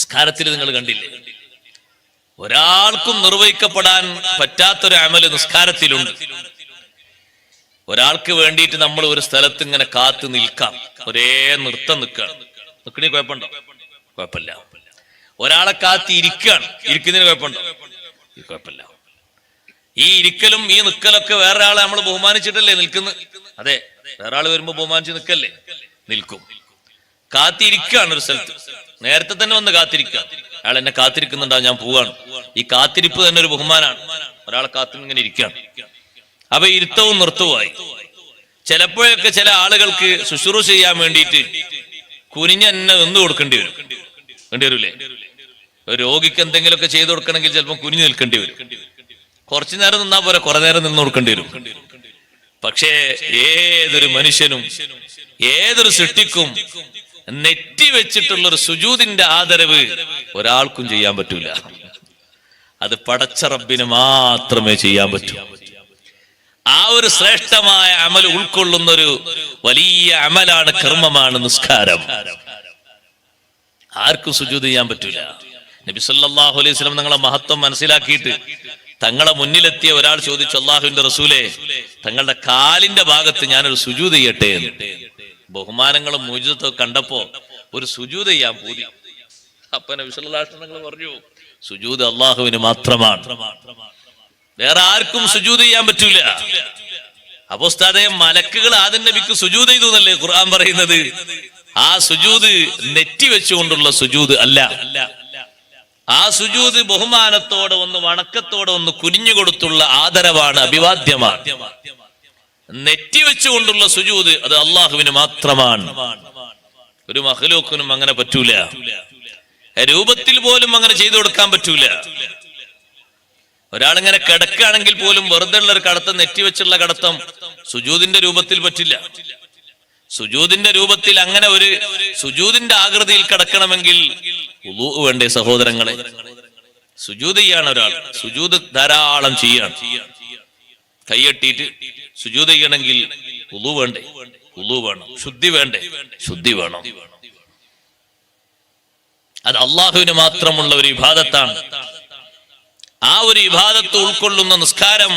നിസ്കാരത്തിൽ നിങ്ങൾ കണ്ടില്ലേ, ഒരാൾക്കും നിർവഹിക്കപ്പെടാൻ പറ്റാത്തൊരു അമല് നിസ്കാരത്തിലുണ്ട്. ഒരാൾക്ക് വേണ്ടിയിട്ട് നമ്മൾ ഒരു സ്ഥലത്ത് ഇങ്ങനെ കാത്തു നിൽക്കാം, ഒരേ നൃത്തം നിൽക്കുകയാണ്. നിൽക്കണേ കുഴപ്പമുണ്ടോ? കുഴപ്പമില്ല. ഒരാളെ കാത്തി ഇരിക്കുകയാണ്, ഇരിക്കുന്നതിന് കുഴപ്പമുണ്ടോ? കുഴപ്പമില്ല. ഈ ഇരിക്കലും ഈ നിൽക്കലൊക്കെ വേറെ ആളെ നമ്മൾ ബഹുമാനിച്ചിട്ടല്ലേ നിൽക്കുന്നത്? അതെ, വേറെ ആള് വരുമ്പോ ബഹുമാനിച്ച് നിൽക്കല്ലേ? നിൽക്കും. കാത്തിരിക്കുകയാണ് ഒരു സ്ഥലത്ത്, നേരത്തെ തന്നെ വന്ന് കാത്തിരിക്കുക. അയാൾ എന്നെ കാത്തിരിക്കുന്നുണ്ടാവും, ഞാൻ പോവാണ്. ഈ കാത്തിരിപ്പ് തന്നെ ഒരു ബഹുമാനാണ്. ഒരാളെ കാത്തു ഇങ്ങനെ ഇരിക്കുകയാണ്. അപ്പൊ ഇരുത്തവും നൃത്തവുമായി. ചിലപ്പോഴൊക്കെ ചില ആളുകൾക്ക് ശുശ്രൂഷ ചെയ്യാൻ വേണ്ടിയിട്ട് കുനിഞ്ഞ എന്നെ നിന്ന് കൊടുക്കേണ്ടി വരും. വേണ്ടി വരൂലേ? ഒരു രോഗിക്ക് എന്തെങ്കിലുമൊക്കെ ചെയ്തു കൊടുക്കണമെങ്കിൽ ചിലപ്പോൾ കുനിഞ്ഞു നിൽക്കേണ്ടി വരും. കുറച്ചു നേരം നിന്നാ പോലെ കുറെ നേരം നിന്ന് കൊടുക്കേണ്ടി വരും. പക്ഷേ ഏതൊരു മനുഷ്യനും ഏതൊരു സൃഷ്ടിക്കും നെറ്റി വെച്ചിട്ടുള്ള ഒരു സുജൂദിന്റെ ആദരവ് ഒരാൾക്കും ചെയ്യാൻ പറ്റൂല. അത് പടച്ച റബ്ബിന് മാത്രമേ ചെയ്യാൻ പറ്റൂ. ആ ഒരു ശ്രേഷ്ഠമായ അമൽ ഉൾക്കൊള്ളുന്ന ഒരു വലിയ അമലാണ്, കർമ്മമാണ് നിസ്കാരം. ആർക്കും സുജൂദ് ചെയ്യാൻ പറ്റൂല. നബി സല്ലല്ലാഹു അലൈഹി വസല്ലം തങ്ങളെ മഹത്വം മനസ്സിലാക്കിയിട്ട് തങ്ങളെ മുന്നിലെത്തിയ ഒരാൾ ചോദിച്ചു, അല്ലാഹുവിന്റെ റസൂലേ, തങ്ങളുടെ കാലിന്റെ ഭാഗത്ത് ഞാനൊരു സുജൂദ് ചെയ്യട്ടെ എന്ന്. ബഹുമാനങ്ങളും മുഅ്ജിസത്തും കണ്ടപ്പോ ഒരു സുജൂദ് ചെയ്യാൻ പൂതി. അപ്പൊ നബി സല്ലല്ലാഹു അലൈഹി വസല്ലം തങ്ങൾ പറഞ്ഞു, സുജൂദ് അല്ലാഹുവിന് മാത്രമാണ്, വേറെ ആർക്കും സുജൂദ് ചെയ്യാൻ പറ്റൂല. അപ്പൊ ഉസ്താദേ, മലക്കുകൾ ആദം നബിക്ക് സുജൂദ് ചെയ്തു എന്നല്ലേ ഖുർആൻ പറയുന്നത്? ആ സുജൂദ് നെറ്റി വെച്ചുകൊണ്ടുള്ള സുജൂദ് അല്ല. ആ സുജൂദ് ബഹുമാനത്തോടെ ഒന്ന് വണക്കത്തോടെ ഒന്ന് കുനിഞ്ഞു കൊടുത്തുള്ള ആദരവാണ്, അഭിവാദ്യമാണ്. നെറ്റി വെച്ചുകൊണ്ടുള്ള സുജൂദ് അത് അള്ളാഹുവിന് മാത്രമാണ്. ഒരു മഖ്ലൂഖിനും അങ്ങനെ പറ്റൂല. രൂപത്തിൽ പോലും അങ്ങനെ ചെയ്തു കൊടുക്കാൻ പറ്റൂല. ഒരാളിങ്ങനെ കിടക്കുകയാണെങ്കിൽ പോലും വെറുതെ ഉള്ള ഒരു കടത്തം, നെറ്റി വെച്ചുള്ള കടത്തം സുജൂദിന്റെ രൂപത്തിൽ പറ്റില്ല. സുജൂദിന്റെ രൂപത്തിൽ അങ്ങനെ ഒരു സുജൂദിന്റെ ആകൃതിയിൽ കിടക്കണമെങ്കിൽ വുളൂ വേണ്ടേ സഹോദരങ്ങളെ? സുജൂദ് ചെയ്യാണ് ഒരാൾ, സുജൂദ് ധാരാളം ചെയ്യാണ്. കൈയ്യെട്ടിയിട്ട് സുജൂദ് ചെയ്യണമെങ്കിൽ വുളൂ വേണ്ടേ? വുളൂ വേണം. ശുദ്ധി വേണ്ടേ? ശുദ്ധി വേണം. അത് അള്ളാഹുവിന് മാത്രമുള്ള ഒരു ഇബാദത്താണ്. ആ ഒരു ഇബാദത്ത് ഉൾക്കൊള്ളുന്ന നിസ്കാരം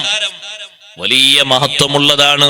വലിയ മഹത്വമുള്ളതാണ്.